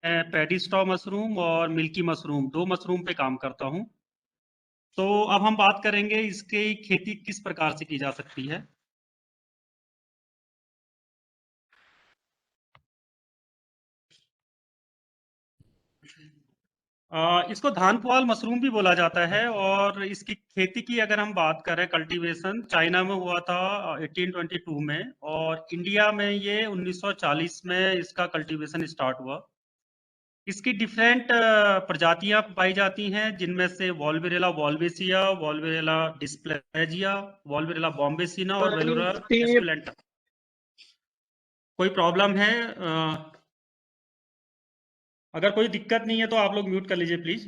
मैं paddy straw mushroom और milky mushroom दो मशरूम पे काम करता हूँ। तो अब हम बात करेंगे इसकी खेती किस प्रकार से की जा सकती है। इसको धान पुआल मशरूम भी बोला जाता है और इसकी खेती की अगर हम बात करें कल्टीवेशन चाइना में हुआ था 1822 में और इंडिया में ये 1940 में इसका कल्टीवेशन स्टार्ट हुआ। इसकी डिफरेंट प्रजातियां पाई जाती हैं जिनमें से वॉल्वेरेला वॉल्वेसिया, वॉल्वेरेला डिस्प्लेजिया, वॉल्वेरेला बॉम्बेसिना और वेलोरा एस्कुलेंटा। कोई प्रॉब्लम है? अगर कोई दिक्कत नहीं है तो आप लोग म्यूट कर लीजिए प्लीज।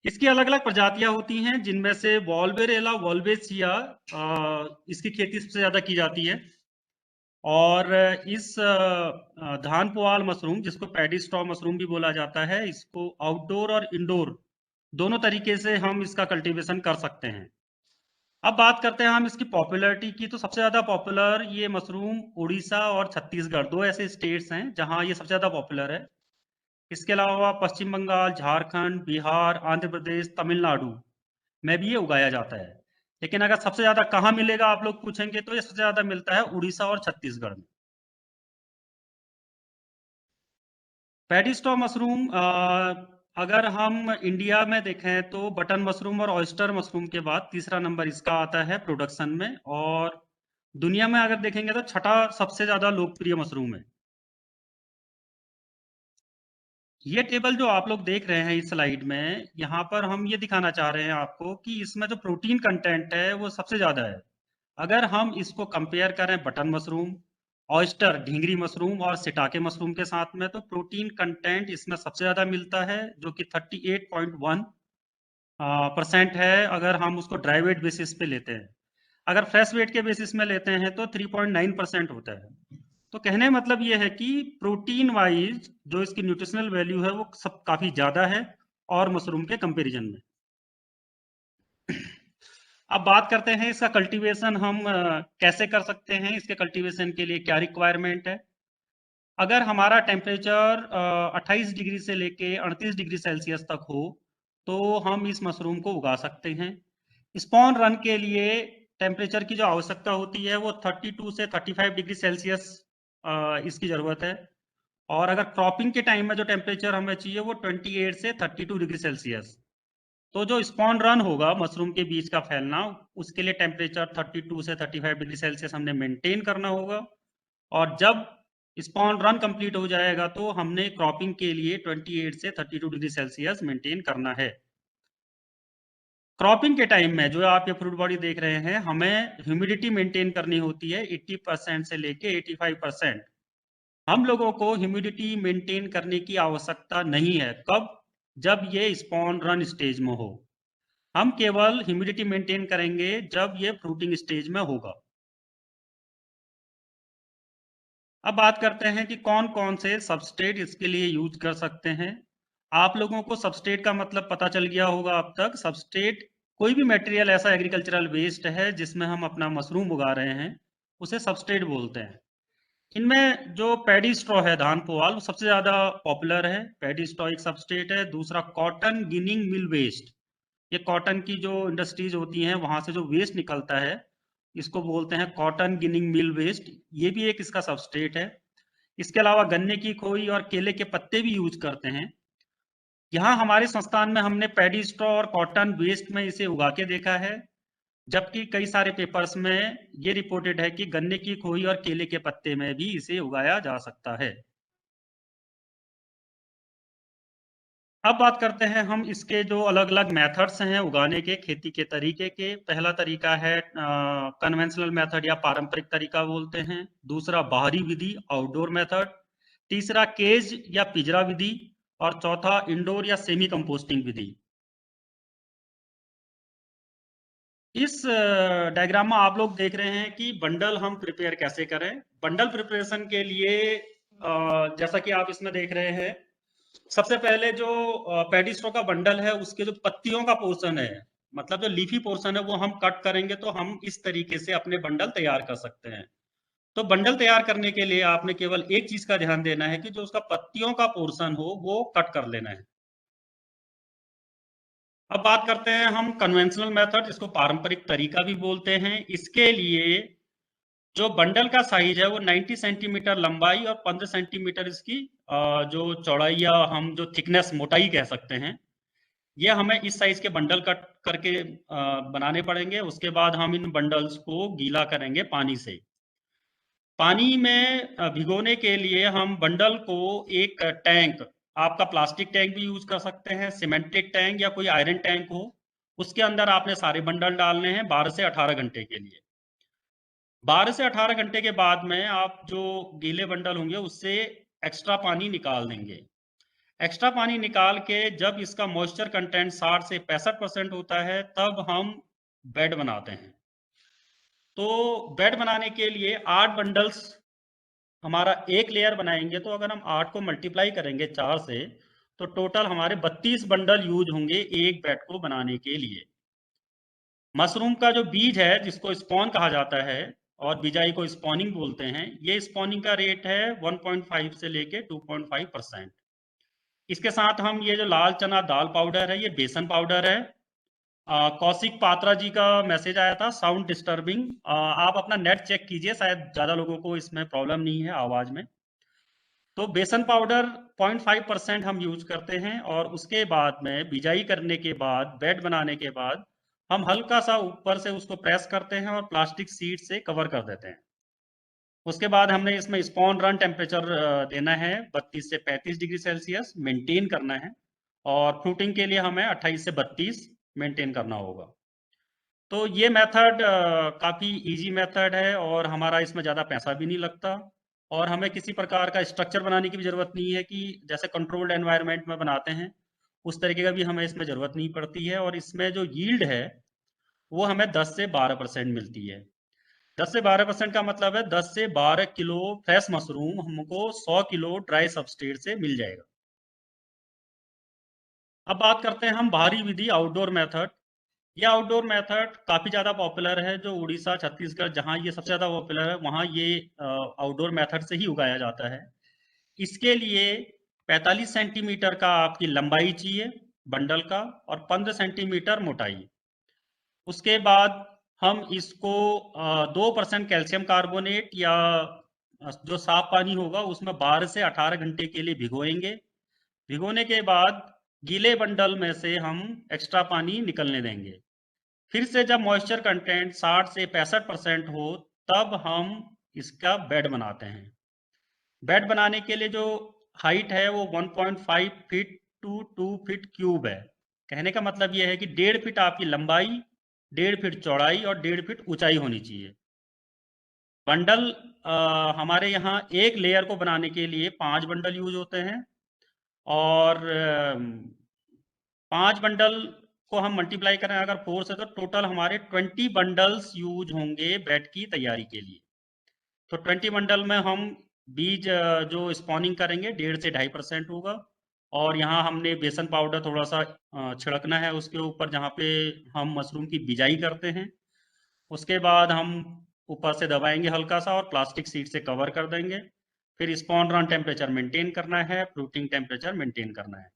इसकी अलग अलग प्रजातियां होती हैं जिनमें से वॉल्वेरेला वॉल्वेसिया इसकी खेती सबसे ज्यादा की जाती है और इस धान पुआल मशरूम जिसको पैडी स्ट्रॉ मशरूम भी बोला जाता है, इसको आउटडोर और इंडोर दोनों तरीके से हम इसका कल्टीवेशन कर सकते हैं। अब बात करते हैं हम इसकी पॉपुलैरिटी की। तो सबसे ज्यादा पॉपुलर ये मशरूम उड़ीसा और छत्तीसगढ़ दो ऐसे स्टेट्स हैं जहां ये सबसे ज्यादा पॉपुलर है। इसके अलावा पश्चिम बंगाल, झारखंड, बिहार, आंध्र प्रदेश, तमिलनाडु में भी ये उगाया जाता है। लेकिन अगर सबसे ज्यादा कहाँ मिलेगा आप लोग पूछेंगे तो ये सबसे ज्यादा मिलता है उड़ीसा और छत्तीसगढ़ में। पैडी स्ट्रॉ मशरूम अगर हम इंडिया में देखें तो बटन मशरूम और ऑयस्टर मशरूम के बाद तीसरा नंबर इसका आता है प्रोडक्शन में और दुनिया में अगर देखेंगे तो छठा सबसे ज्यादा लोकप्रिय मशरूम है। ये टेबल जो आप लोग देख रहे हैं इस स्लाइड में, यहाँ पर हम ये दिखाना चाह रहे हैं आपको कि इसमें जो प्रोटीन कंटेंट है वो सबसे ज्यादा है। अगर हम इसको कंपेयर करें बटन मशरूम, ऑयस्टर ढींगरी मशरूम और सिटाके मशरूम के साथ में, तो प्रोटीन कंटेंट इसमें सबसे ज्यादा मिलता है जो कि 38.1 परसेंट है अगर हम उसको ड्राई वेट बेसिस पे लेते हैं। अगर फ्रेश वेट के बेसिस में लेते हैं तो 3.9% होता है। तो कहने मतलब ये है कि प्रोटीन वाइज जो इसकी न्यूट्रिशनल वैल्यू है वो सब काफी ज्यादा है और मशरूम के कंपैरिजन में। अब बात करते हैं इसका कल्टीवेशन हम कैसे कर सकते हैं, इसके कल्टीवेशन के लिए क्या रिक्वायरमेंट है। अगर हमारा टेम्परेचर 28 डिग्री से लेके 38 डिग्री सेल्सियस तक हो तो हम इस मशरूम को उगा सकते हैं। स्पॉन रन के लिए टेम्परेचर की जो आवश्यकता होती है वो 32 से 35 डिग्री सेल्सियस इसकी ज़रूरत है और अगर क्रॉपिंग के टाइम में जो टेम्परेचर हमें चाहिए वो 28 से 32 डिग्री सेल्सियस। तो जो स्पॉन रन होगा मशरूम के बीज का फैलना, उसके लिए टेम्परेचर 32 से 35 डिग्री सेल्सियस हमने मेंटेन करना होगा और जब स्पॉन रन कंप्लीट हो जाएगा तो हमने क्रॉपिंग के लिए 28 से 32 डिग्री सेल्सियस मेंटेन करना है। क्रॉपिंग के टाइम में जो आप ये फ्रूट बॉडी देख रहे हैं, हमें ह्यूमिडिटी मेंटेन करनी होती है 80% से लेके 85%। हम लोगों को ह्यूमिडिटी मेंटेन करने की आवश्यकता नहीं है। कब? जब ये स्पॉन रन स्टेज में हो। हम केवल ह्यूमिडिटी मेंटेन करेंगे जब ये फ्रूटिंग स्टेज में होगा। अब बात करते हैं कि कौन कौन से सबस्ट्रेट इसके लिए यूज कर सकते हैं। आप लोगों को सबस्ट्रेट का मतलब पता चल गया होगा अब तक। सबस्ट्रेट कोई भी मटेरियल ऐसा एग्रीकल्चरल वेस्ट है जिसमें हम अपना मशरूम उगा रहे हैं, उसे सबस्ट्रेट बोलते हैं। इनमें जो पैडी स्ट्रॉ है धान पुआल वो सबसे ज्यादा पॉपुलर है। पैडी स्ट्रॉ एक सबस्ट्रेट है। दूसरा कॉटन गिनिंग मिल वेस्ट, ये कॉटन की जो इंडस्ट्रीज होती हैं वहां से जो वेस्ट निकलता है इसको बोलते हैं कॉटन गिनिंग मिल वेस्ट, ये भी एक इसका सबस्ट्रेट है। इसके अलावा गन्ने की खोई और केले के पत्ते भी यूज करते हैं। यहाँ हमारे संस्थान में हमने पैडी स्ट्रॉ और कॉटन वेस्ट में इसे उगा के देखा है, जबकि कई सारे पेपर्स में ये रिपोर्टेड है कि गन्ने की खोई और केले के पत्ते में भी इसे उगाया जा सकता है। अब बात करते हैं हम इसके जो अलग अलग मेथड्स हैं उगाने के, खेती के तरीके के। पहला तरीका है कन्वेंशनल मेथड या पारंपरिक तरीका बोलते हैं। दूसरा बाहरी विधि आउटडोर मेथड। तीसरा केज या पिंजरा विधि और चौथा इंडोर या सेमी कंपोस्टिंग विधि। इस डायग्राम में आप लोग देख रहे हैं कि बंडल हम प्रिपेयर कैसे करें। बंडल प्रिपरेशन के लिए जैसा कि आप इसमें देख रहे हैं, सबसे पहले जो पैडी स्ट्रॉ का बंडल है उसके जो पत्तियों का पोर्शन है, मतलब जो लीफी पोर्शन है, वो हम कट करेंगे तो हम इस तरीके से अपने बंडल तैयार कर सकते हैं। तो बंडल तैयार करने के लिए आपने केवल एक चीज का ध्यान देना है कि जो उसका पत्तियों का पोर्शन हो वो कट कर लेना है। अब बात करते हैं हम कन्वेंशनल मेथड, जिसको पारंपरिक तरीका भी बोलते हैं। इसके लिए जो बंडल का साइज है वो 90 सेंटीमीटर लंबाई और 15 सेंटीमीटर इसकी जो चौड़ाई या हम जो थिकनेस, मोटाई कह सकते हैं, ये हमें इस साइज के बंडल कट करके बनाने पड़ेंगे। उसके बाद हम इन बंडल्स को गीला करेंगे पानी से। पानी में भिगोने के लिए हम बंडल को एक टैंक, आपका प्लास्टिक टैंक भी यूज कर सकते हैं, सीमेंटेड टैंक या कोई आयरन टैंक हो, उसके अंदर आपने सारे बंडल डालने हैं 12 से 18 घंटे के लिए। 12 से 18 घंटे के बाद में आप जो गीले बंडल होंगे उससे एक्स्ट्रा पानी निकाल देंगे। एक्स्ट्रा पानी निकाल के जब इसका मॉइस्चर कंटेंट 60 से 65% होता है तब हम बेड बनाते हैं। तो बेड बनाने के लिए 8 बंडल्स, हमारा एक लेयर बनाएंगे, तो अगर हम 8 को मल्टीप्लाई करेंगे 4 से तो टोटल हमारे 32 बंडल यूज होंगे एक बेड को बनाने के लिए। मशरूम का जो बीज है जिसको स्पॉन कहा जाता है और बिजाई को स्पॉनिंग बोलते हैं, ये स्पॉनिंग का रेट है 1.5 से लेके 2.5%। इसके साथ हम ये जो लाल चना दाल पाउडर है, ये बेसन पाउडर है। कौशिक पात्रा जी का मैसेज आया था, साउंड डिस्टर्बिंग। आप अपना नेट चेक कीजिए, शायद ज्यादा लोगों को इसमें प्रॉब्लम नहीं है आवाज में। तो बेसन पाउडर 0.5% हम यूज करते हैं। और उसके बाद में बिजाई करने के बाद, बेड बनाने के बाद, हम हल्का सा ऊपर से उसको प्रेस करते हैं और प्लास्टिक शीट से कवर कर देते हैं। उसके बाद हमने इसमें स्पॉन रन टेम्परेचर देना है 32 से 35 डिग्री सेल्सियस मेंटेन करना है। और फ्रूटिंग के लिए हमें 28 से 32 मेंटेन करना होगा। तो ये मेथड काफ़ी इजी मेथड है और हमारा इसमें ज़्यादा पैसा भी नहीं लगता। और हमें किसी प्रकार का स्ट्रक्चर बनाने की भी ज़रूरत नहीं है कि जैसे कंट्रोल्ड एनवायरनमेंट में बनाते हैं उस तरीके का भी हमें इसमें ज़रूरत नहीं पड़ती है। और इसमें जो यील्ड है वो हमें 10 से 12% मिलती है। 10 से 12% का मतलब है 10 से 12 किलो फ्रेश मशरूम हमको 100 किलो ड्राई सबस्ट्रेट से मिल जाएगा। अब बात करते हैं हम बाहरी विधि, आउटडोर मेथड। ये आउटडोर मेथड काफ़ी ज़्यादा पॉपुलर है। जो उड़ीसा, छत्तीसगढ़, जहाँ ये सबसे ज़्यादा पॉपुलर है वहाँ ये आउटडोर मेथड से ही उगाया जाता है। इसके लिए 45 सेंटीमीटर का आपकी लंबाई चाहिए बंडल का और 15 सेंटीमीटर मोटाई। उसके बाद हम इसको 2% कैल्शियम कार्बोनेट या जो साफ पानी होगा उसमें 12 से 18 घंटे के लिए भिगोएंगे। भिगोने के बाद गीले बंडल में से हम एक्स्ट्रा पानी निकलने देंगे। फिर से जब मॉइस्चर कंटेंट 60 से 65% हो तब हम इसका बेड बनाते हैं। बेड बनाने के लिए जो हाइट है वो 1.5 फीट टू 2 फीट क्यूब है। कहने का मतलब ये है कि 1.5 फीट आपकी लंबाई, 1.5 फीट चौड़ाई और 1.5 फीट ऊंचाई होनी चाहिए। बंडल हमारे यहाँ एक लेयर को बनाने के लिए 5 बंडल यूज होते हैं। और 5 बंडल को हम मल्टीप्लाई करें अगर 4 से तो टोटल हमारे 20 बंडल्स यूज होंगे बेड की तैयारी के लिए। तो 20 बंडल में हम बीज जो स्पॉनिंग करेंगे 1.5 से 2.5% होगा। और यहाँ हमने बेसन पाउडर थोड़ा सा छिड़कना है उसके ऊपर जहाँ पे हम मशरूम की बिजाई करते हैं। उसके बाद हम ऊपर से दबाएंगे हल्का सा और प्लास्टिक शीट से कवर कर देंगे। फिर स्पॉन रन टेम्परेचर मेंटेन करना है, फ्रूटिंग टेम्परेचर मेंटेन करना है।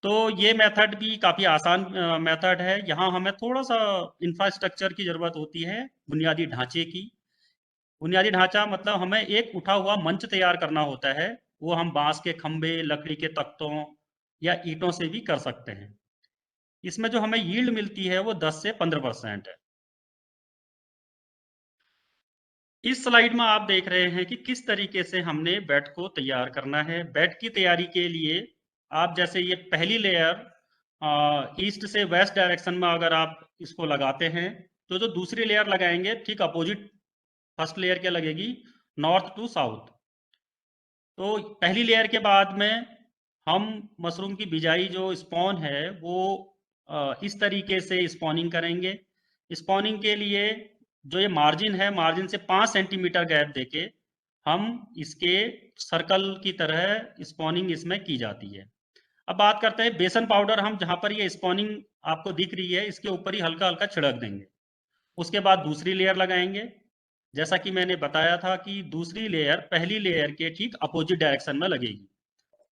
तो ये मेथड भी काफ़ी आसान मेथड है। यहाँ हमें थोड़ा सा इंफ्रास्ट्रक्चर की ज़रूरत होती है, बुनियादी ढांचे की। बुनियादी ढांचा मतलब हमें एक उठा हुआ मंच तैयार करना होता है। वो हम बांस के खंभे, लकड़ी के तख्तों या ईंटों से भी कर सकते हैं। इसमें जो हमें यील्ड मिलती है वो 10 से 15% है। इस स्लाइड में आप देख रहे हैं कि किस तरीके से हमने बेड को तैयार करना है। बेड की तैयारी के लिए आप जैसे ये पहली लेयर ईस्ट से वेस्ट डायरेक्शन में अगर आप इसको लगाते हैं तो जो दूसरी लेयर लगाएंगे ठीक अपोजिट फर्स्ट लेयर के लगेगी, नॉर्थ टू साउथ। तो पहली लेयर के बाद में हम मशरूम की बिजाई जो स्पॉन है वो इस तरीके से स्पॉनिंग करेंगे। स्पॉनिंग के लिए जो ये मार्जिन है, मार्जिन से 5 सेंटीमीटर गैप देके हम इसके सर्कल की तरह स्पॉनिंग इसमें की जाती है। अब बात करते हैं बेसन पाउडर। हम जहाँ पर ये स्पॉनिंग आपको दिख रही है इसके ऊपर ही हल्का हल्का छिड़क देंगे। उसके बाद दूसरी लेयर लगाएंगे। जैसा कि मैंने बताया था कि दूसरी लेयर पहली लेयर के ठीक अपोजिट डायरेक्शन में लगेगी।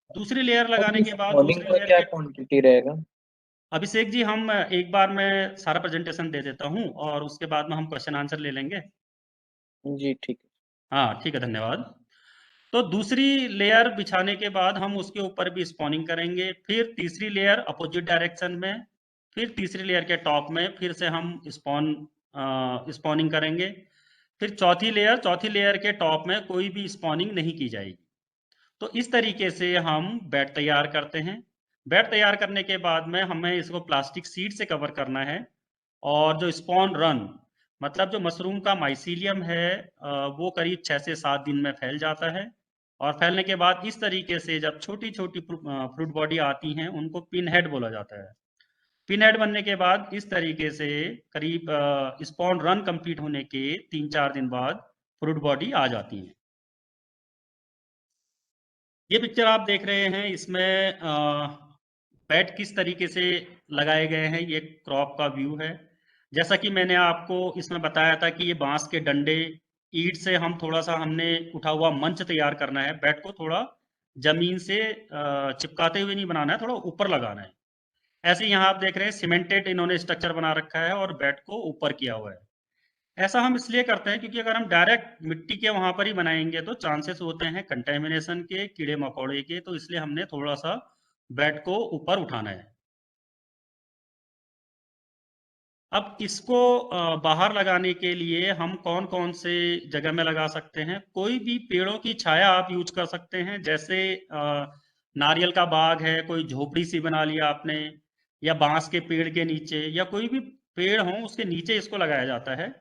दूसरी लेयर और लगाने इस के बाद स्पॉनिंग दूसरी का लेयर क्या के क्वांटिटी रहेगा? अभिषेक जी, हम एक बार मैं सारा प्रेजेंटेशन दे देता हूँ और उसके बाद में हम क्वेश्चन आंसर ले लेंगे। जी ठीक है। हाँ ठीक है, धन्यवाद। तो दूसरी लेयर बिछाने के बाद हम उसके ऊपर भी स्पॉनिंग करेंगे, फिर तीसरी लेयर अपोजिट डायरेक्शन में, फिर तीसरी लेयर के टॉप में फिर से हम स्पॉनिंग करेंगे, फिर चौथी लेयर के टॉप में कोई भी स्पॉनिंग नहीं की जाएगी। तो इस तरीके से हम बेड तैयार करते हैं। बेड तैयार करने के बाद में हमें इसको प्लास्टिक शीट से कवर करना है, और जो स्पॉन रन मतलब जो मशरूम का माइसीलियम है वो करीब 6 से 7 दिन में फैल जाता है। और फैलने के बाद इस तरीके से जब छोटी छोटी फ्रूट बॉडी आती हैं उनको पिन हेड बोला जाता है। पिन हेड बनने के बाद इस तरीके से करीब स्पॉन रन कंप्लीट होने के 3-4 दिन बाद फ्रूट बॉडी आ जाती है। ये पिक्चर आप देख रहे हैं, इसमें बेड किस तरीके से लगाए गए हैं, ये क्रॉप का व्यू है। जैसा कि मैंने आपको इसमें बताया था कि ये बांस के डंडे, ईंट से हम थोड़ा सा हमने उठा हुआ मंच तैयार करना है। बेड को थोड़ा जमीन से चिपकाते हुए नहीं बनाना है, थोड़ा ऊपर लगाना है। ऐसे ही यहाँ आप देख रहे हैं सीमेंटेड इन्होंने स्ट्रक्चर बना रखा है और बेड को ऊपर किया हुआ है। ऐसा हम इसलिए करते हैं क्योंकि अगर हम डायरेक्ट मिट्टी के वहां पर ही बनाएंगे तो चांसेस होते हैं कंटेमिनेशन के, कीड़े मकोड़े के, तो इसलिए हमने थोड़ा सा बेड को ऊपर उठाना है। अब इसको बाहर लगाने के लिए हम कौन कौन से जगह में लगा सकते हैं? कोई भी पेड़ों की छाया आप यूज कर सकते हैं, जैसे नारियल का बाग है, कोई झोपड़ी सी बना लिया आपने, या बांस के पेड़ के नीचे, या कोई भी पेड़ हो उसके नीचे इसको लगाया जाता है।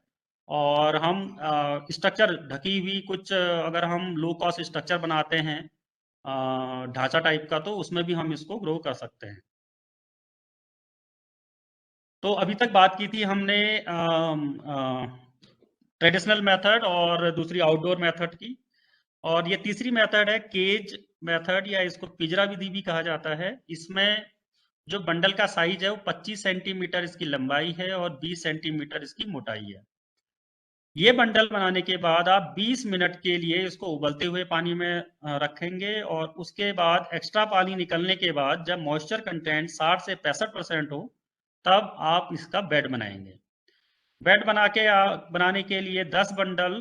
और हम स्ट्रक्चर ढकी हुई कुछ अगर हम लो कॉस्ट स्ट्रक्चर बनाते हैं ढांचा टाइप का, तो उसमें भी हम इसको ग्रो कर सकते हैं। तो अभी तक बात की थी हमने ट्रेडिशनल मेथड और दूसरी आउटडोर मेथड की, और ये तीसरी मेथड है केज मेथड, या इसको पिंजरा विधि भी कहा जाता है। इसमें जो बंडल का साइज है वो 25 सेंटीमीटर इसकी लंबाई है और 20 सेंटीमीटर इसकी मोटाई है। ये बंडल बनाने के बाद आप 20 मिनट के लिए इसको उबलते हुए पानी में रखेंगे, और उसके बाद एक्स्ट्रा पानी निकलने के बाद जब मॉइस्चर कंटेंट 60 से 65% हो तब आप इसका बेड बनाएंगे। बेड बनाने के लिए 10 बंडल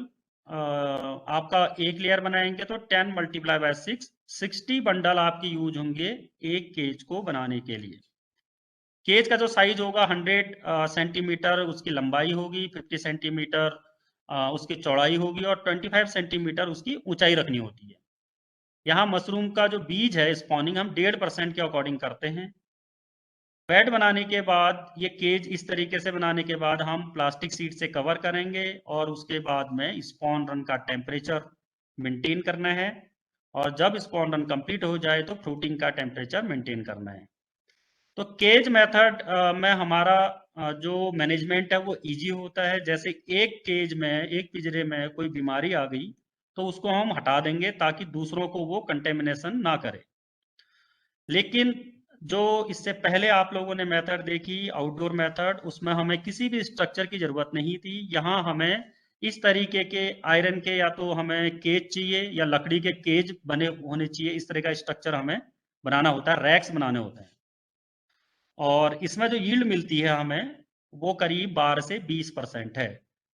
आपका एक लेयर बनाएंगे तो 10 मल्टीप्लाई बाय 6 60 बंडल आपकी यूज होंगे एक केज को बनाने के लिए। केज का जो साइज होगा 100 सेंटीमीटर उसकी लंबाई होगी, 50 सेंटीमीटर उसकी चौड़ाई होगी, और 25 सेंटीमीटर उसकी ऊंचाई रखनी होती है। यहाँ मशरूम का जो बीज है स्पॉनिंग हम 1.5% के अकॉर्डिंग करते हैं। बेड बनाने के बाद ये केज इस तरीके से बनाने के बाद हम प्लास्टिक शीट से कवर करेंगे, और उसके बाद में स्पॉन रन का टेम्परेचर मेंटेन करना है, और जब स्पॉन रन कंप्लीट हो जाए तो फ्रूटिंग का टेम्परेचर मेंटेन करना है। तो केज मेथड में हमारा जो मैनेजमेंट है वो इजी होता है। जैसे एक केज में, एक पिंजरे में कोई बीमारी आ गई तो उसको हम हटा देंगे ताकि दूसरों को वो कंटेमिनेशन ना करे। लेकिन जो इससे पहले आप लोगों ने मेथड देखी आउटडोर मेथड, उसमें हमें किसी भी स्ट्रक्चर की जरूरत नहीं थी। यहाँ हमें इस तरीके के आयरन के या तो हमें केज चाहिए या लकड़ी के केज बने होने चाहिए, इस तरह का स्ट्रक्चर हमें बनाना होता है, रैक्स बनाने होते हैं। और इसमें जो यील्ड मिलती है हमें वो करीब 12 से 20% है।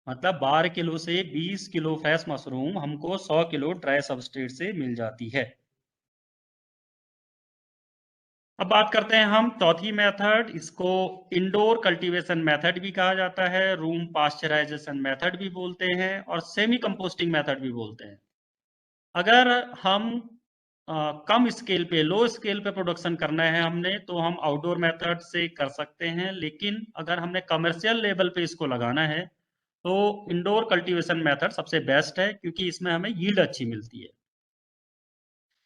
मतलब 12 किलो से 20 किलो फ्रेश मशरूम हमको 100 किलो ड्राई सबस्ट्रेट से मिल जाती है। अब बात करते हैं हम चौथी मेथड, इसको इंडोर कल्टीवेशन मेथड भी कहा जाता है, रूम पास्चराइजेशन मेथड भी बोलते हैं, और सेमी कंपोस्टिंग मेथड भी बोलते हैं। अगर हम कम स्केल पे, लो स्केल पे प्रोडक्शन करना है हमने, तो हम आउटडोर मेथड से कर सकते हैं। लेकिन अगर हमने कमर्शियल लेवल पे इसको लगाना है तो इंडोर कल्टीवेशन मेथड सबसे बेस्ट है, क्योंकि इसमें हमें यील्ड अच्छी मिलती है।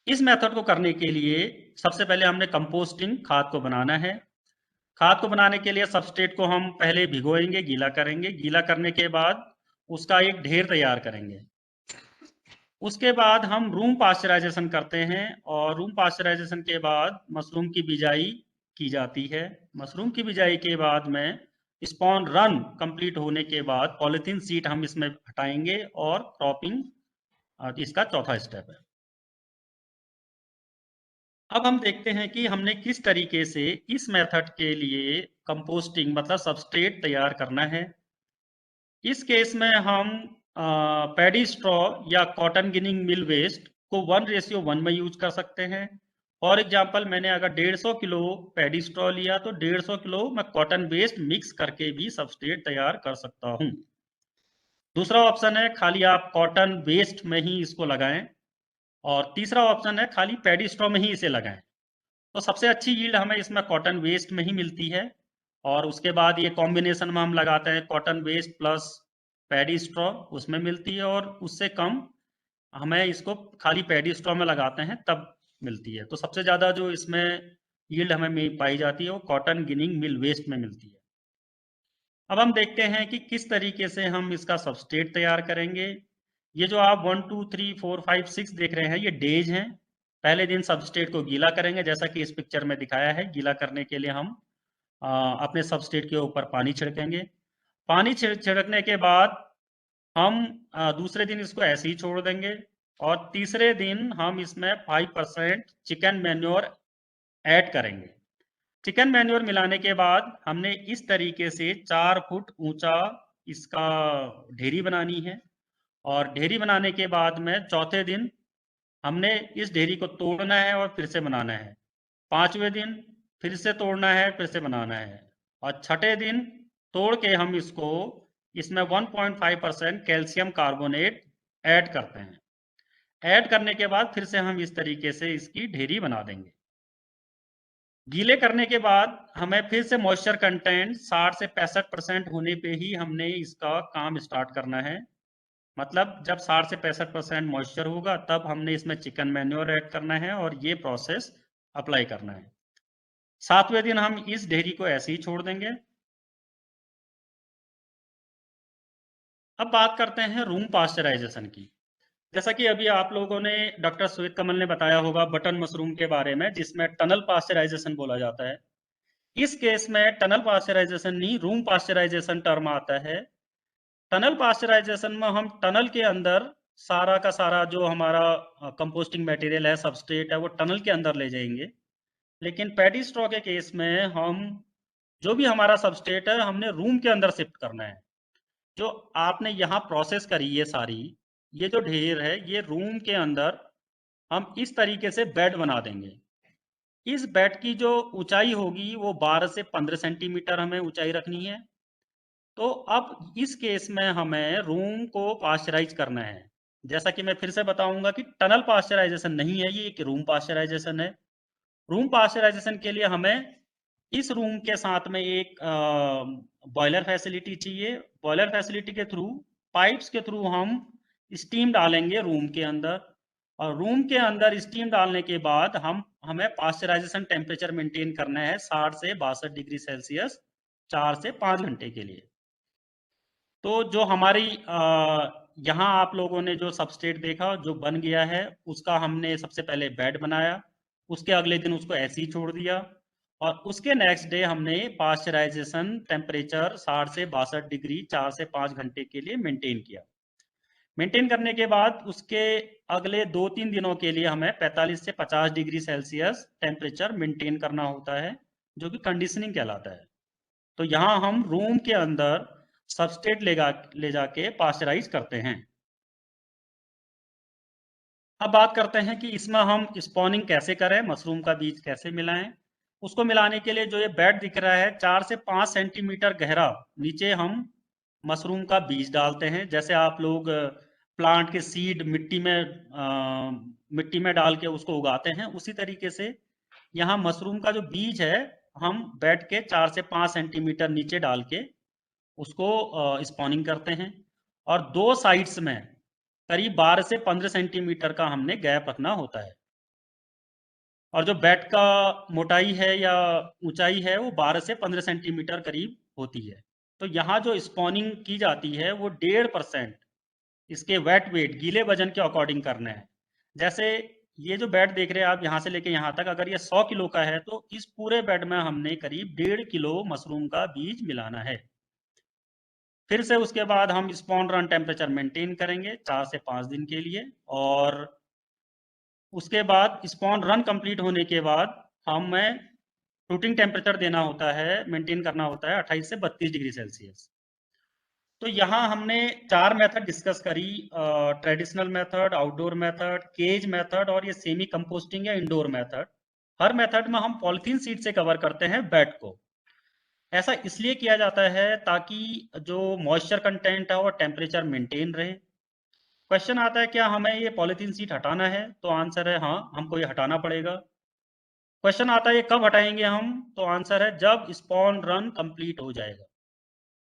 इस मेथड को करने के लिए सबसे पहले हमने कंपोस्टिंग खाद को बनाना है। खाद को बनाने के लिए सबस्ट्रेट को हम पहले भिगोएंगे, गीला करेंगे। गीला करने के बाद उसका एक ढेर तैयार करेंगे। उसके बाद हम रूम पास्चराइजेशन करते हैं, और रूम पास्चराइजेशन के बाद मशरूम की बिजाई की जाती है। मशरूम की बिजाई के बाद में स्पॉन रन कंप्लीट होने के बाद पॉलिथीन सीट हम इसमें हटाएंगे और क्रॉपिंग इसका चौथा स्टेप है। अब हम देखते हैं कि हमने किस तरीके से इस मेथड के लिए कंपोस्टिंग मतलब सबस्ट्रेट तैयार करना है। इस केस में हम पैडी स्ट्रॉ या कॉटन गिनिंग मिल वेस्ट को 1:1 में यूज कर सकते हैं। फॉर एग्जाम्पल मैंने अगर 150 किलो पैडी स्ट्रॉ लिया तो 150 किलो मैं कॉटन वेस्ट मिक्स करके भी सबस्ट्रेट तैयार कर सकता हूँ। दूसरा ऑप्शन है खाली आप कॉटन वेस्ट में ही इसको लगाएं, और तीसरा ऑप्शन है खाली पैडी स्ट्रॉ में ही इसे लगाएं। तो सबसे अच्छी यील्ड हमें इसमें कॉटन वेस्ट में ही मिलती है, और उसके बाद ये कॉम्बिनेशन में हम लगाते हैं cotton waste plus paddy straw, उसमें मिलती है, और उससे कम हमें इसको खाली पैडी स्ट्रॉ में लगाते हैं तब मिलती है। तो सबसे ज़्यादा जो इसमें यील्ड हमें पाई जाती है वो कॉटन गिनिंग मिल वेस्ट में मिलती है। अब हम देखते हैं कि किस तरीके से हम इसका सबस्ट्रेट तैयार करेंगे। ये जो आप 1 2 3 4 5 6 देख रहे हैं ये डेज हैं। पहले दिन सबस्ट्रेट को गीला करेंगे, जैसा कि इस पिक्चर में दिखाया है। गीला करने के लिए हम अपने सबस्ट्रेट के ऊपर पानी छिड़केंगे। पानी छिड़कने के बाद हम दूसरे दिन इसको ऐसे ही छोड़ देंगे, और तीसरे दिन हम इसमें 5% चिकन मैन्योर ऐड करेंगे। चिकन मैन्योर मिलाने के बाद हमने इस तरीके से 4 फुट ऊंचा इसका ढेरी बनानी है, और ढेरी बनाने के बाद में चौथे दिन हमने इस ढेरी को तोड़ना है और फिर से बनाना है। 5वें दिन फिर से तोड़ना है, फिर से बनाना है, और छठे दिन तोड़ के हम इसमें 1.5% कैल्शियम कार्बोनेट ऐड करते हैं। ऐड करने के बाद फिर से हम इस तरीके से इसकी ढेरी बना देंगे। गीले करने के बाद हमें फिर से मॉइस्चर कंटेंट 60 से 65% होने पे ही हमने इसका काम स्टार्ट करना है। मतलब जब 60 से 65% मॉइस्चर होगा तब हमने इसमें चिकन मैन्योर ऐड करना है और ये प्रोसेस अप्लाई करना है। 7वें दिन हम इस ढेरी को ऐसे ही छोड़ देंगे। अब बात करते हैं रूम पास्चराइजेशन की। जैसा कि अभी आप लोगों ने डॉक्टर श्वेत कमल ने बताया होगा बटन मशरूम के बारे में, जिसमें टनल पास्चराइजेशन बोला जाता है। इस केस में टनल पास्चराइजेशन नहीं, रूम पास्चराइजेशन टर्म आता है। टनल पास्चराइजेशन में हम टनल के अंदर सारा का सारा जो हमारा कंपोस्टिंग मटेरियल है, सबस्ट्रेट है, वो टनल के अंदर ले जाएंगे। लेकिन पैडी स्ट्रॉ के केस में हम जो भी हमारा सबस्ट्रेट है हमने रूम के अंदर शिफ्ट करना है। जो आपने यहाँ प्रोसेस करी है सारी, ये जो ढेर है ये रूम के अंदर हम इस तरीके से बेड बना देंगे। इस बेड की जो ऊंचाई होगी वो 12 से 15 सेंटीमीटर हमें ऊंचाई रखनी है। तो अब इस केस में हमें रूम को पास्चराइज करना है। जैसा कि मैं फिर से बताऊंगा कि टनल पास्चराइजेशन नहीं है, ये एक रूम पास्चराइजेशन है। रूम पास्चराइजेशन के लिए हमें इस रूम के साथ में एक बॉयलर फैसिलिटी चाहिए। बॉयलर फैसिलिटी के थ्रू, पाइप्स के थ्रू हम स्टीम डालेंगे रूम के अंदर, और रूम के अंदर स्टीम डालने के बाद हमें पास्चराइजेशन टेम्परेचर मेंटेन करना है 60 से 62 डिग्री सेल्सियस 4 से 5 घंटे के लिए। तो जो हमारी यहाँ आप लोगों ने जो सबस्ट्रेट देखा जो बन गया है, उसका हमने सबसे पहले बेड बनाया, उसके अगले दिन उसको ऐसे ही छोड़ दिया, और उसके नेक्स्ट डे हमने पास्चराइजेशन टेम्परेचर 60 से 62 डिग्री 4 से 5 घंटे के लिए मेंटेन किया। मेंटेन करने के बाद उसके अगले 2-3 दिनों के लिए हमें 45 से 50 डिग्री सेल्सियस टेम्परेचर मेंटेन करना होता है, जो कि कंडीशनिंग कहलाता है। तो यहाँ हम रूम के अंदर सबस्ट्रेट ले जाके पास्चराइज करते हैं। अब बात करते हैं कि इसमें हम स्पॉनिंग कैसे करें, मशरूम का बीज कैसे मिलाएं। उसको मिलाने के लिए जो ये बेड दिख रहा है 4 से 5 सेंटीमीटर गहरा, नीचे हम मशरूम का बीज डालते हैं। जैसे आप लोग प्लांट के सीड मिट्टी में डाल के उसको उगाते हैं, उसी तरीके से यहाँ मशरूम का जो बीज है हम बेड के 4 से 5 सेंटीमीटर नीचे डाल के उसको स्पॉनिंग करते हैं, और दो साइड्स में करीब 12 से 15 सेंटीमीटर का हमने गैप रखना होता है। और जो बेड का मोटाई है या ऊंचाई है वो 12 से 15 सेंटीमीटर करीब होती है। तो यहाँ जो स्पॉनिंग की जाती है वो 1.5% इसके वेट वेट गीले वजन के अकॉर्डिंग करना है। जैसे ये जो बेड देख रहे हैं आप यहाँ से लेके यहाँ तक, अगर ये 100 किलो का है तो इस पूरे बेड में हमने करीब 1.5 किलो मशरूम का बीज मिलाना है। फिर से उसके बाद हम स्पॉन रन टेम्परेचर मेंटेन करेंगे 4 से 5 दिन के लिए, और उसके बाद स्पॉन रन कंप्लीट होने के बाद हमें फ्रूटिंग टेम्परेचर देना होता है, मेंटेन करना होता है 28 से 32 डिग्री सेल्सियस। तो यहाँ हमने 4 मेथड डिस्कस करी, traditional method, outdoor method, cage method और ये सेमी कंपोस्टिंग या इंडोर मेथड। हर मेथड में हम पॉलिथीन शीट से कवर करते हैं बेड को। ऐसा इसलिए किया जाता है ताकि जो मॉइस्चर कंटेंट है और टेम्परेचर मेंटेन रहे। क्वेश्चन आता है क्या हमें ये पॉलिथीन शीट हटाना है, तो आंसर है हाँ, हमको ये हटाना पड़ेगा। क्वेश्चन आता है ये कब हटाएंगे हम, तो आंसर है जब स्पॉन रन कंप्लीट हो जाएगा।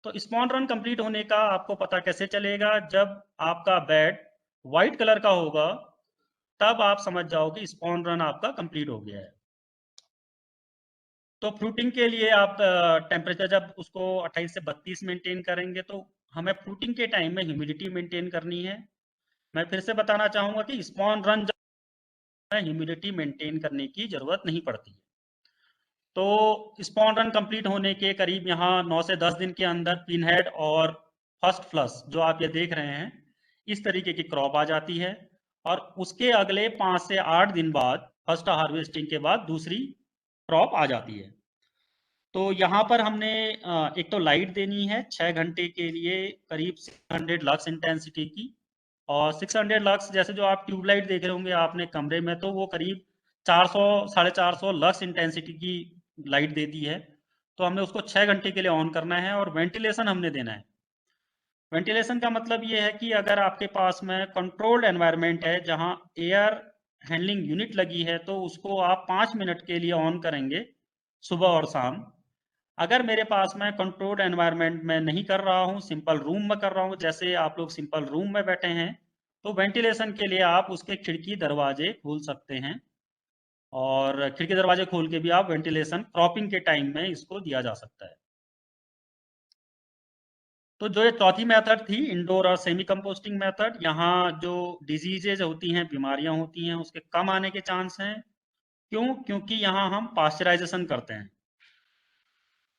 तो स्पॉन रन कंप्लीट होने का आपको पता कैसे चलेगा, जब आपका बेड व्हाइट कलर का होगा तब आप समझ जाओ कि स्पॉन रन आपका कंप्लीट हो गया है। तो फ्रूटिंग के लिए आप टेम्परेचर जब उसको 28 से 32 मेंटेन करेंगे, तो हमें फ्रूटिंग के टाइम में ह्यूमिडिटी मेंटेन करनी है। मैं फिर से बताना चाहूंगा कि स्पॉन रन जब ह्यूमिडिटी मेंटेन करने की जरूरत नहीं पड़ती है। तो स्पॉन रन कंप्लीट होने के करीब यहाँ 9 से 10 दिन के अंदर पिनहेड और फर्स्ट फ्लश जो आप ये देख रहे हैं, इस तरीके की क्रॉप आ जाती है, और उसके अगले 5 से 8 दिन बाद फर्स्ट हार्वेस्टिंग के बाद दूसरी क्रॉप आ जाती है। तो यहाँ पर हमने एक तो लाइट देनी है 6 घंटे के लिए करीब 600 लक्स इंटेंसिटी की, और 600 लक्स जैसे जो आप ट्यूबलाइट देख रहे होंगे आपने कमरे में, तो वो करीब 400 450 लक्स इंटेंसिटी की लाइट देती है। तो हमने उसको 6 घंटे के लिए ऑन करना है, और वेंटिलेशन हमने देना है। वेंटिलेशन का मतलब ये है कि अगर आपके पास में कंट्रोल्ड एनवायरनमेंट है जहां एयर हैंडलिंग यूनिट लगी है, तो उसको आप 5 मिनट के लिए ऑन करेंगे सुबह और शाम। अगर मेरे पास में कंट्रोल्ड एनवायरनमेंट में नहीं कर रहा हूँ, सिंपल रूम में कर रहा हूँ, जैसे आप लोग सिंपल रूम में बैठे हैं, तो वेंटिलेशन के लिए आप उसके खिड़की दरवाजे खोल सकते हैं, और खिड़की दरवाजे खोल के भी आप वेंटिलेशन क्रॉपिंग के टाइम में इसको दिया जा सकता है। तो जो ये चौथी मेथड थी इंडोर और सेमी कंपोस्टिंग मेथड, यहाँ जो डिजीजेज होती हैं, बीमारियां होती हैं, उसके कम आने के चांस हैं। क्यों? क्योंकि यहाँ हम पास्चराइजेशन करते हैं।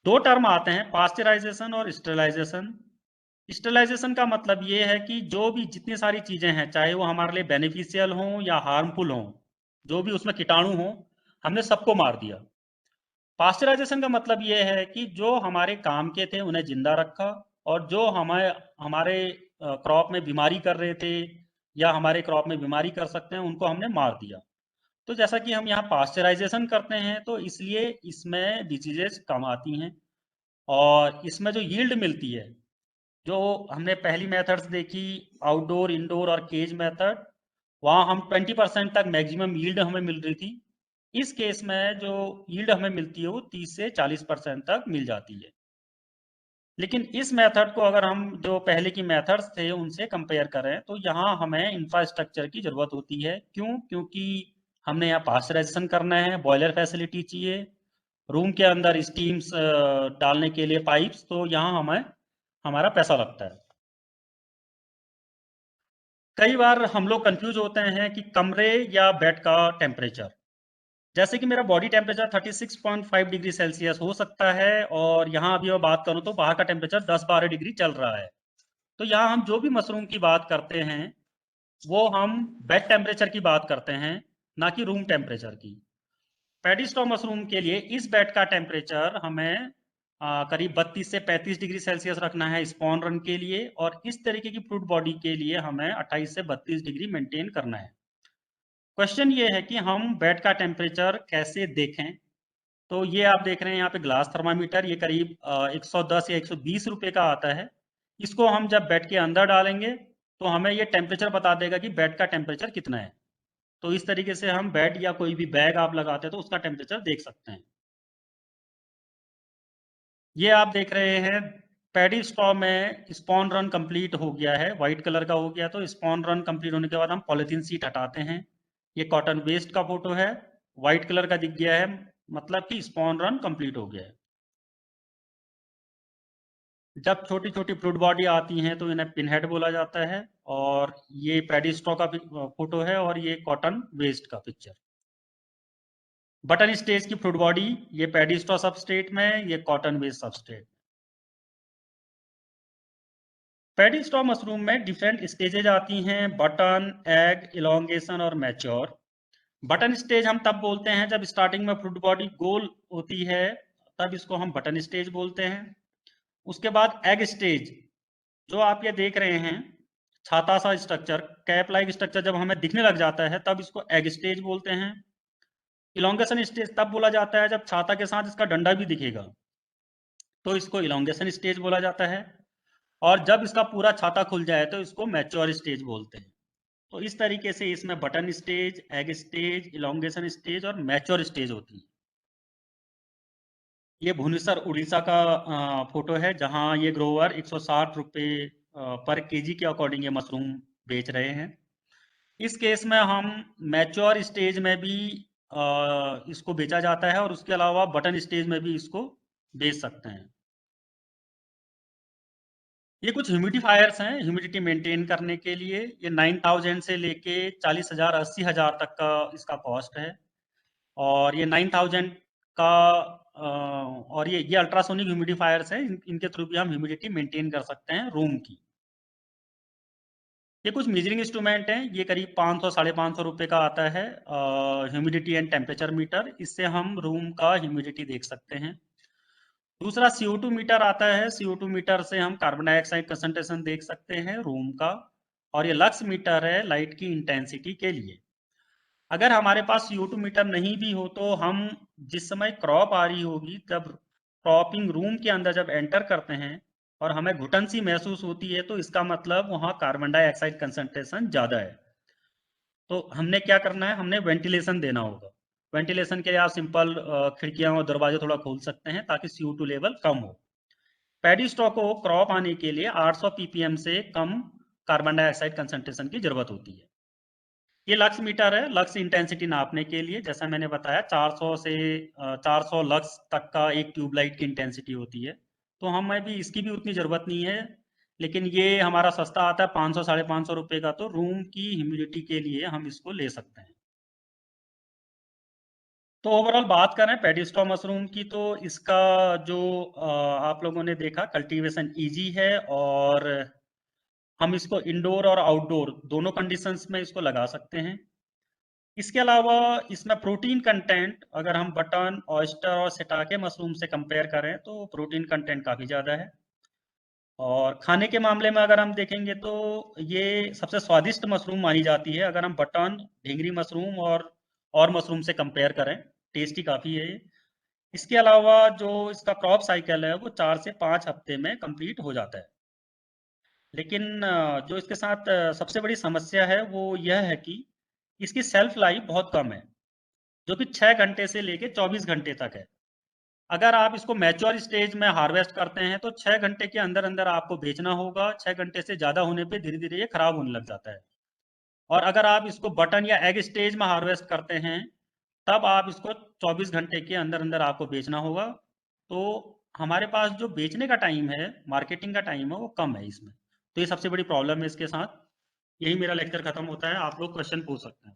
दो टर्म आते हैं, पास्चराइजेशन और स्टरलाइजेशन। स्टरलाइजेशन का मतलब ये है कि जो भी जितनी सारी चीजें हैं, चाहे वो हमारे लिए बेनिफिशियल हों या हार्मफुल हों, जो भी उसमें कीटाणु हों, हमने सबको मार दिया। पास्चराइजेशन का मतलब ये है कि जो हमारे काम के थे उन्हें जिंदा रखा, और जो हमारे हमारे क्रॉप में बीमारी कर रहे थे या हमारे क्रॉप में बीमारी कर सकते हैं, उनको हमने मार दिया। तो जैसा कि हम यहाँ पास्चराइजेशन करते हैं, तो इसलिए इसमें डिजीजेस कम आती हैं, और इसमें जो यील्ड मिलती है, जो हमने पहली मेथड्स देखी आउटडोर, इंडोर और केज मेथड, वहाँ हम 20% तक मैक्सिमम यील्ड हमें मिल रही थी। इस केस में जो यील्ड हमें मिलती है वो 30 से 40% तक मिल जाती है। लेकिन इस मेथड को अगर हम जो पहले की मेथड्स थे उनसे कंपेयर करें, तो यहाँ हमें इंफ्रास्ट्रक्चर की जरूरत होती है। क्यों? क्योंकि हमने यहाँ पास्चराइजेशन करना है, बॉयलर फैसिलिटी चाहिए, रूम के अंदर स्टीम्स डालने के लिए पाइप्स, तो यहाँ हमें हमारा पैसा लगता है। कई बार हम लोग कंफ्यूज होते हैं कि कमरे या बेड का टेम्परेचर, जैसे कि मेरा बॉडी टेम्परेचर 36.5 डिग्री सेल्सियस हो सकता है, और यहाँ अभी मैं बात करूँ तो बाहर का टेम्परेचर 10-12 डिग्री चल रहा है। तो यहाँ हम जो भी मशरूम की बात करते हैं वो हम बेड टेम्परेचर की बात करते हैं, ना कि रूम टेम्परेचर की। पैडी स्टॉ मशरूम के लिए इस बेड का टेम्परेचर हमें करीब 32 से 35 डिग्री सेल्सियस रखना है स्पॉन रन के लिए, और इस तरीके की फ्रूट बॉडी के लिए हमें 28 से 32 डिग्री मेंटेन करना है। क्वेश्चन ये है कि हम बेड का टेम्परेचर कैसे देखें। तो ये आप देख रहे हैं यहाँ पे ग्लास थर्मामीटर, ये करीब 110 या 120 रुपए का आता है। इसको हम जब बेड के अंदर डालेंगे तो हमें ये टेम्परेचर बता देगा कि बेड का टेम्परेचर कितना है। तो इस तरीके से हम बेड या कोई भी बैग आप लगाते हैं तो उसका टेम्परेचर देख सकते हैं। ये आप देख रहे हैं पैडी स्टॉ में स्पॉन रन कंप्लीट हो गया है, व्हाइट कलर का हो गया। तो स्पॉन रन कंप्लीट होने के बाद हम पॉलिथीन शीट हटाते हैं। ये कॉटन वेस्ट का फोटो है, व्हाइट कलर का दिख गया है, मतलब कि स्पॉन रन कंप्लीट हो गया है। जब छोटी-छोटी फ्रूट बॉडी आती हैं तो इन्हें पिनहेड बोला जाता है। और ये पैडी स्ट्रॉ का फोटो है और ये कॉटन वेस्ट का पिक्चर। बटन स्टेज की फ्रूट बॉडी, ये पैडी स्ट्रॉ सबस्ट्रेट में, ये cotton waste substrate. Paddy straw mushroom में डिफरेंट स्टेजेज आती हैं: बटन, एग, इलोंगेशन और मैच्योर। बटन स्टेज हम तब बोलते हैं जब स्टार्टिंग में फ्रूट बॉडी गोल होती है, तब इसको हम बटन स्टेज बोलते हैं। उसके बाद एग स्टेज, जो आप ये देख रहे हैं छाता सा स्ट्रक्चर, कैप लाइक स्ट्रक्चर जब हमें दिखने लग जाता है तब इसको एग स्टेज बोलते हैं। इलोंगेशन स्टेज तब बोला जाता है जब छाता के साथ इसका डंडा भी दिखेगा, तो इसको इलोंगेशन स्टेज बोला जाता है। और जब इसका पूरा छाता खुल जाए तो इसको मैच्योर स्टेज बोलते हैं। तो इस तरीके से इसमें button stage, egg stage, elongation stage और मैच्योर स्टेज होती है। ये भुवनेश्वर उड़ीसा का फोटो है, जहां ये ग्रोवर 160 रुपये पर केजी के अकॉर्डिंग ये मशरूम बेच रहे हैं। इस केस में हम मैच्योर स्टेज में भी इसको बेचा जाता है और उसके अलावा बटन स्टेज में भी इसको बेच सकते हैं। ये कुछ ह्यूमिडिफायर्स हैं ह्यूमिडिटी मेंटेन करने के लिए। ये 9000 से लेके 40,000 80,000 तक का इसका कॉस्ट है। और ये 9000 का और ये अल्ट्रासोनिक ह्यूमिडिफायर्स हैं, इनके थ्रू भी हम ह्यूमिडिटी मेंटेन कर सकते हैं रूम की। ये कुछ मेजरिंग इंस्ट्रूमेंट हैं, ये करीब 500 550 रुपये का आता है, ह्यूमिडिटी एंड टेम्परेचर मीटर। इससे हम रूम का ह्यूमिडिटी देख सकते हैं। दूसरा CO2 मीटर आता है, CO2 मीटर से हम कार्बन डाइऑक्साइड कंसंट्रेशन देख सकते हैं रूम का। और ये लक्स मीटर है लाइट की इंटेंसिटी के लिए। अगर हमारे पास CO2 मीटर नहीं भी हो तो हम जिस समय क्रॉप आ रही होगी, तब क्रॉपिंग रूम के अंदर जब एंटर करते हैं और हमें घुटन सी महसूस होती है, तो इसका मतलब वहाँ कार्बन डाइऑक्साइड कंसंट्रेशन ज़्यादा है। तो हमने क्या करना है, हमने वेंटिलेशन देना होगा। वेंटिलेशन के लिए आप सिंपल खिड़कियां और दरवाजे थोड़ा खोल सकते हैं ताकि CO2 लेवल कम हो। पैडी स्ट्रॉ को क्रॉप आने के लिए 800 ppm से कम कार्बन डाइऑक्साइड कंसंट्रेशन की जरूरत होती है। ये लक्स मीटर है, लक्स इंटेंसिटी नापने के लिए। जैसा मैंने बताया 400 से 400 लक्स तक का एक ट्यूबलाइट की इंटेंसिटी होती है। तो हमें भी इसकी भी उतनी ज़रूरत नहीं है, लेकिन ये हमारा सस्ता आता है 500 550 रुपये का, तो रूम की ह्यूमिडिटी के लिए हम इसको ले सकते हैं। तो ओवरऑल बात करें पैडी स्ट्रॉ मशरूम की, तो इसका जो आप लोगों ने देखा, कल्टीवेशन ईजी है और हम इसको इंडोर और आउटडोर दोनों कंडीशंस में इसको लगा सकते हैं। इसके अलावा इसमें प्रोटीन कंटेंट, अगर हम बटन, ऑयस्टर और सिटाके मशरूम से कंपेयर करें तो प्रोटीन कंटेंट काफ़ी ज़्यादा है। और खाने के मामले में अगर हम देखेंगे तो ये सबसे स्वादिष्ट मशरूम मानी जाती है, अगर हम बटन, ढींगरी मशरूम और मशरूम से कंपेयर करें। टेस्टी काफ़ी है ये। इसके अलावा जो इसका क्रॉप साइकिल है वो 4 से 5 हफ्ते में कंप्लीट हो जाता है। लेकिन जो इसके साथ सबसे बड़ी समस्या है वो यह है कि इसकी शेल्फ लाइफ बहुत कम है, जो कि 6 घंटे से लेके 24 घंटे तक है। अगर आप इसको मैच्योर स्टेज में हार्वेस्ट करते हैं तो 6 घंटे के अंदर-अंदर आपको बेचना होगा। 6 घंटे से ज़्यादा होने पे धीरे-धीरे ये खराब होने लग जाता है। और अगर आप इसको बटन या एग स्टेज में हार्वेस्ट करते हैं, तब आप इसको 24 घंटे के अंदर-अंदर आपको बेचना होगा। तो हमारे पास जो बेचने का टाइम है, मार्केटिंग का टाइम है, वो कम है इसमें। तो ये सबसे बड़ी प्रॉब्लम है इसके साथ। यही मेरा लेक्चर खत्म होता है। आप लोग क्वेश्चन पूछ सकते हैं।